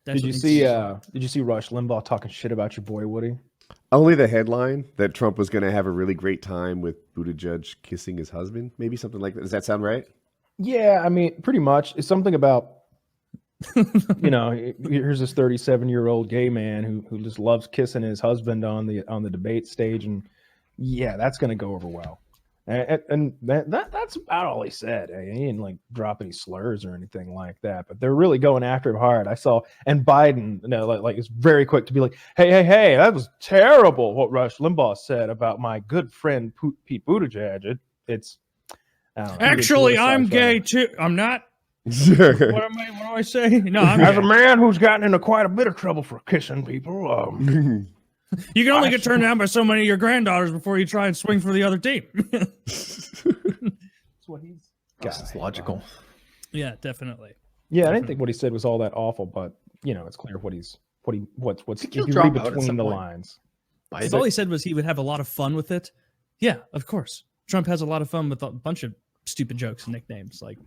Did you see Rush Limbaugh talking shit about your boy Woody? Only the headline that Trump was going to have a really great time with Buttigieg kissing his husband, maybe something like that. Does that sound right? Yeah, I mean, pretty much. It's something about, here's this 37-year-old gay man who just loves kissing his husband on the debate stage, and yeah, that's going to go over well. And that's about all he said. He didn't like drop any slurs or anything like that. But they're really going after him hard. I saw, and Biden, like is very quick to be like, hey, that was terrible what Rush Limbaugh said about my good friend Pete Buttigieg. It's actually I'm gay too. I'm not. What do I say? No, I'm as a man who's gotten into quite a bit of trouble for kissing people. You can only get turned down by so many of your granddaughters before you try and swing for the other team. That's what he's. It's logical. Yeah, definitely. Yeah, I didn't think what he said was all that awful, but it's clear what's if you drop read out at between some the point. lines. Because all he said was he would have a lot of fun with it. Yeah, of course. Trump has a lot of fun with a bunch of stupid jokes and nicknames. Like,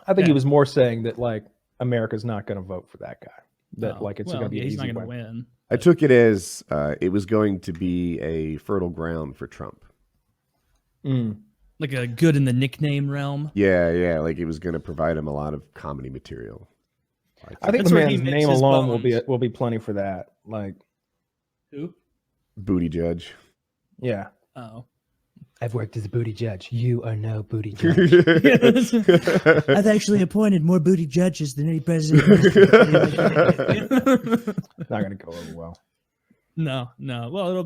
I think he was more saying that like America's not going to vote for that guy. That it's going to be he's easy not going to win. I took it as it was going to be a fertile ground for Trump. Like a good in the nickname realm. Yeah, like it was going to provide him a lot of comedy material. I think the man's name alone will be plenty for that. Like who? Booty Judge. Yeah. Oh. I've worked as a booty judge. You are no booty judge. I've actually appointed more booty judges than any president. Not going to go over well. No. Well,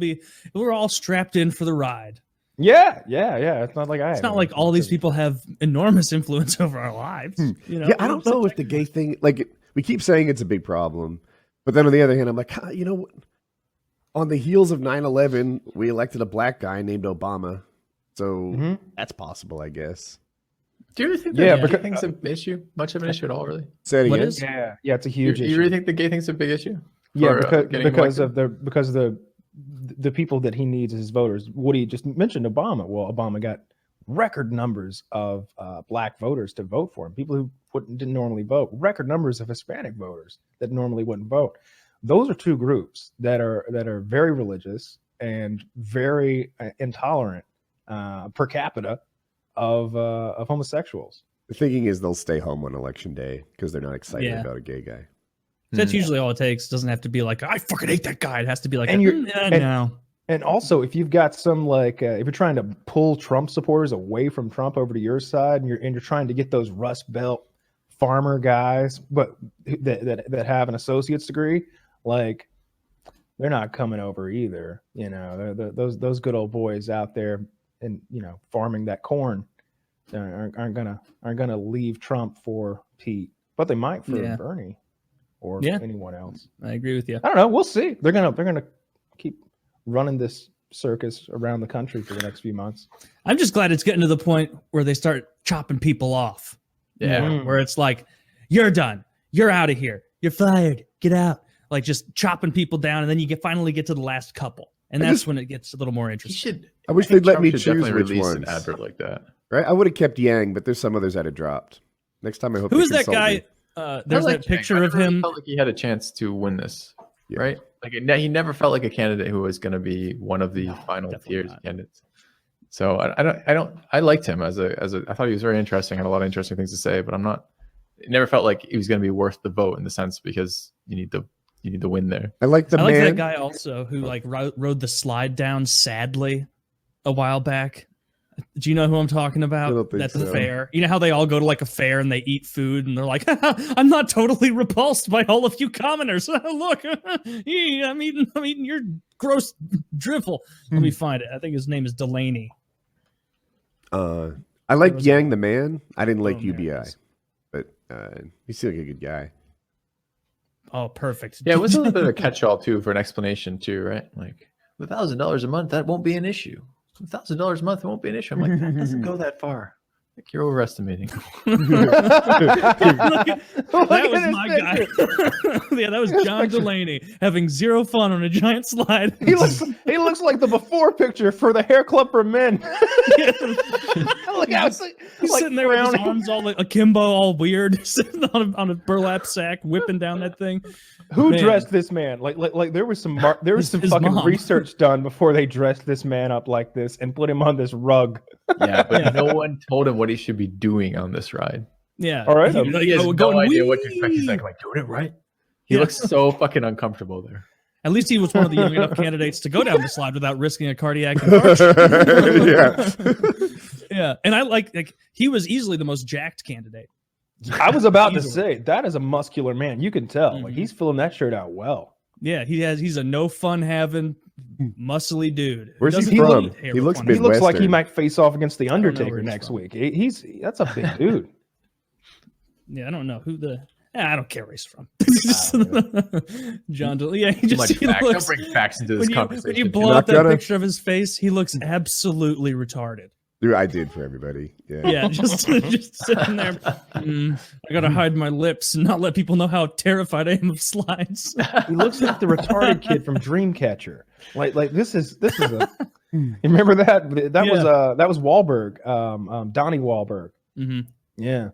we're all strapped in for the ride. Yeah. It's not like It's not like all these people have enormous influence over our lives. Yeah, I don't know if the gay thing, like we keep saying it's a big problem, but then on the other hand, I'm like, on the heels of 9/11, we elected a black guy named Obama. So that's possible, I guess. Do you really think the gay thing's an issue? Much of an issue at all, really? Say it again. Yeah, it's a huge issue. You really think the gay thing's a big issue? Yeah, because of the people that he needs as his voters. Woody just mentioned Obama. Well, Obama got record numbers of black voters to vote for him. People who didn't normally vote. Record numbers of Hispanic voters that normally wouldn't vote. Those are two groups that are very religious and very intolerant per capita of homosexuals. The thinking is they'll stay home on election day because they're not excited about a gay guy. That's usually all it takes. It doesn't have to be like, I fucking hate that guy. It has to be like, no. And also, if you've got some if you're trying to pull Trump supporters away from Trump over to your side, and you're trying to get those Rust Belt farmer guys, but that have an associate's degree, like they're not coming over either. Those good old boys out there and farming that corn aren't gonna leave Trump for Pete, but they might for Bernie or anyone else. I agree with you. I don't know. We'll see. They're gonna keep running this circus around the country for the next few months. I'm just glad it's getting to the point where they start chopping people off. Yeah, where it's like, you're done. You're out of here. You're fired. Get out. Like just chopping people down, and then you finally get to the last couple. And that's when it gets a little more interesting. I wish they'd let me choose definitely which release ones. an advert like that. Right? I would have kept Yang, but there's some others that had dropped. Next time I hope. Who is that guy? There's that picture of him. Felt like he had a chance to win this, right? Like he never felt like a candidate who was going to be one of the final tiers candidates. So I liked him as a. I thought he was very interesting. Had a lot of interesting things to say, but it never felt like he was going to be worth the vote in the sense because you need the win there. I like that guy also who rode the slide down sadly a while back. Do you know who I'm talking about? That's the fair. You know how they all go to like a fair and they eat food and they're like, I'm not totally repulsed by all of you commoners. Look, I'm eating your gross drivel. Let me find it. I think his name is Delaney. I like Yang the man. I didn't like UBI, but he seemed like a good guy. Oh, perfect. Yeah, it was a little bit of a catch-all too for an explanation too, right? Like $1,000 a month, that won't be an issue. $1,000 a month, it won't be an issue. I'm like, that doesn't go that far. Like, you're overestimating. That was my guy. Yeah, that was John Delaney having zero fun on a giant slide. He looks like the before picture for the hair club for men. Look how he's like sitting there with his arms all like akimbo, all weird, sitting on a burlap sack, whipping down that thing. Who dressed this man? Like there was some fucking mom. research done before they dressed this man up like this and put him on this rug. Yeah, but no one told him what he should be doing on this ride. Yeah. All right. He has no idea what to expect. He's like doing it right. He looks so fucking uncomfortable there. At least he was one of the young enough candidates to go down the slide without risking a cardiac infarction. Yeah. And I like he was easily the most jacked candidate. I was about to say that is a muscular man. You can tell. Like he's filling that shirt out well. Yeah, he's a no fun having muscly dude. Where's he from? He looks He looks like he might face off against the Undertaker next week. That's a big dude. Yeah, I don't know who I don't care where he's from. John Delaney. Yeah, he just don't bring facts into this conversation. When you blow up that picture of his face, he looks absolutely retarded. Dude, I did for everybody. Yeah. Yeah, just sitting there. I gotta hide my lips and not let people know how terrified I am of slides. He looks like the retarded kid from Dreamcatcher. Like this is a. You remember that? That was Wahlberg, Donnie Wahlberg. Mm-hmm. Yeah.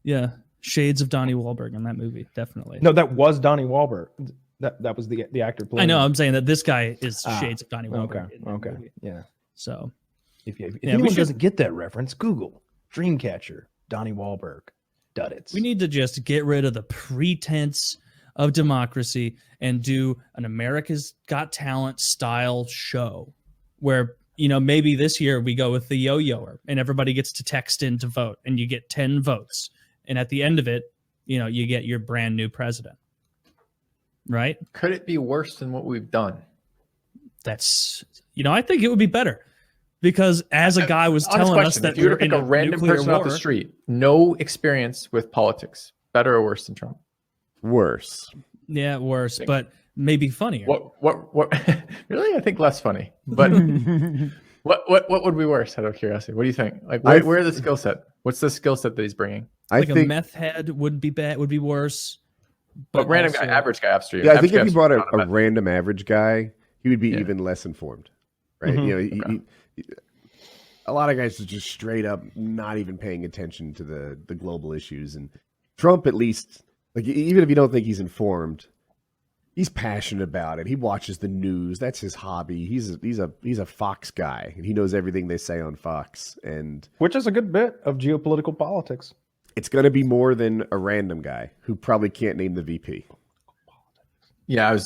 Yeah. Shades of Donnie Wahlberg in that movie, definitely. No, that was Donnie Wahlberg. That was the actor playing. I know. I'm saying that this guy is shades of Donnie Wahlberg. Okay. Movie. Yeah. So. If anyone doesn't get that reference, Google Dreamcatcher, Donnie Wahlberg, Duddits. We need to just get rid of the pretense of democracy and do an America's Got Talent style show where, maybe this year we go with the yo-yoer and everybody gets to text in to vote and you get 10 votes. And at the end of it, you get your brand new president. Right? Could it be worse than what we've done? That's, I think it would be better. Because as a guy was telling us that if you were to pick a random person off the street, no experience with politics, better or worse than Trump? Worse. Yeah, worse, but maybe funnier. What really? I think less funny. But what would be worse out of curiosity? What do you think? Like where the skill set? What's the skill set that he's bringing? I think a meth head would be bad, would be worse. But random guy, average guy after you. Yeah, I think if you brought a random average guy, he would be even less informed. Right? Mm-hmm. A lot of guys are just straight up not even paying attention to the global issues, and Trump, at least, like even if you don't think he's informed, he's passionate about it. He watches the news. That's his hobby. He's a Fox guy, and he knows everything they say on Fox, and which is a good bit of geopolitical politics. It's going to be more than a random guy who probably can't name the VP. Yeah,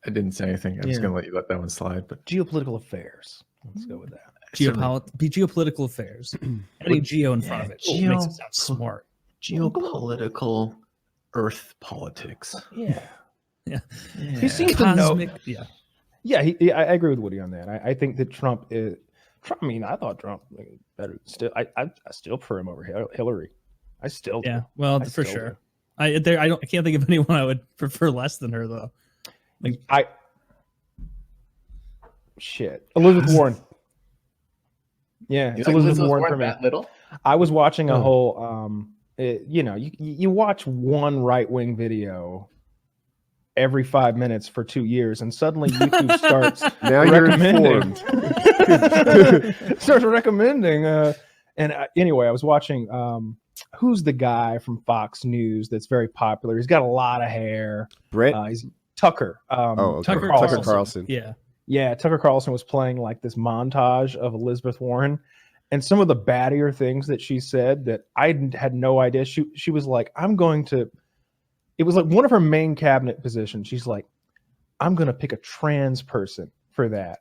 I didn't say anything. I was going to let you let that one slide, but geopolitical affairs. Let's go with that. Geopolitical affairs. Adding geo in front of it makes it sound smart. Geopolitical Earth politics. Yeah. He seems to know. Yeah. I agree with Woody on that. I think that Trump is. I mean, I thought Trump better. Still, I still prefer him over Hillary. I still. Yeah. Well, for sure. I can't think of anyone I would prefer less than her though. Elizabeth Warren. Yeah, it's Elizabeth Warren for me. That little? I was watching a whole. You watch one right-wing video every 5 minutes for 2 years, and suddenly YouTube starts now you're informed. Starts recommending. Anyway, I was watching. Who's the guy from Fox News that's very popular? He's got a lot of hair. Brett. He's Tucker. Tucker Carlson. Yeah, Tucker Carlson was playing like this montage of Elizabeth Warren, and some of the battier things that she said that I had no idea. She was like, it was like one of her main cabinet positions. She's like, I'm going to pick a trans person for that.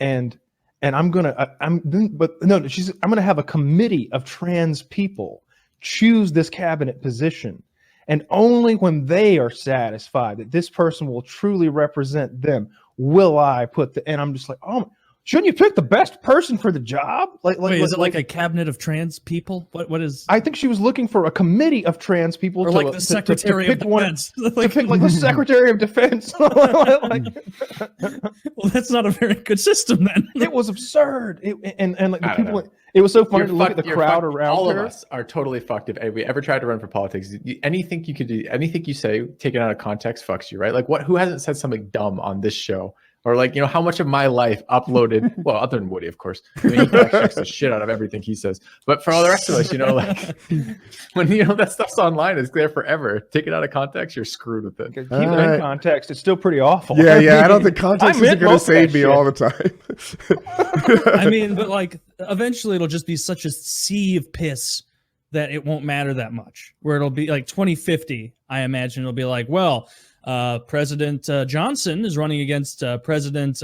And I'm going to have a committee of trans people choose this cabinet position. And only when they are satisfied that this person will truly represent them will I put and I'm just like, oh, shouldn't you pick the best person for the job? Wait, is it like a cabinet of trans people? What is? I think she was looking for a committee of trans people, or like the Secretary of Defense. To pick like the Secretary of Defense. Well, that's not a very good system then. It was absurd. And like the people, it was so funny to look at the crowd around all her. Of us are totally fucked if we ever tried to run for politics. Anything you could do, anything you say taken out of context fucks you, right? Like who hasn't said something dumb on this show? Or like, how much of my life uploaded, well, other than Woody, of course. I mean, he checks the shit out of everything he says. But for all the rest of us, like when, that stuff's online, it's there forever. Take it out of context, you're screwed with it. Keep it in context. It's still pretty awful. Yeah. I don't think context is going to save me all the time. I mean, but like eventually it'll just be such a sea of piss that it won't matter that much. Where it'll be like 2050, I imagine it'll be like, well, President Johnson is running against President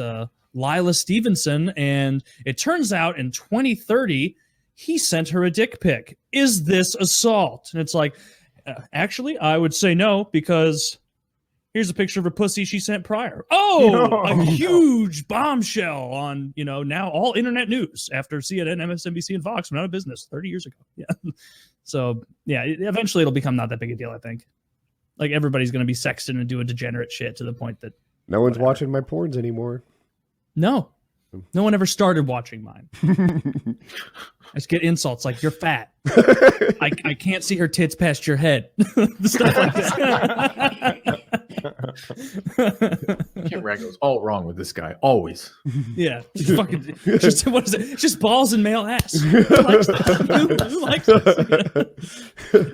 Lila Stevenson, and it turns out in 2030 he sent her a dick pic. Is this assault? And it's like, actually, I would say no, because here's a picture of a pussy she sent prior. A huge bombshell on now all internet news after CNN, MSNBC, and Fox went out of business 30 years ago. Yeah, so yeah, eventually it'll become not that big a deal, I think. Like everybody's going to be sexting and doing degenerate shit to the point that no one's watching my porns anymore. No one ever started watching mine. I just get insults like, you're fat. I can't see her tits past your head. Stuff like that. Rag goes all wrong with this guy. Always. Yeah. What is it? It's just balls and male ass. Who likes that? Who likes this?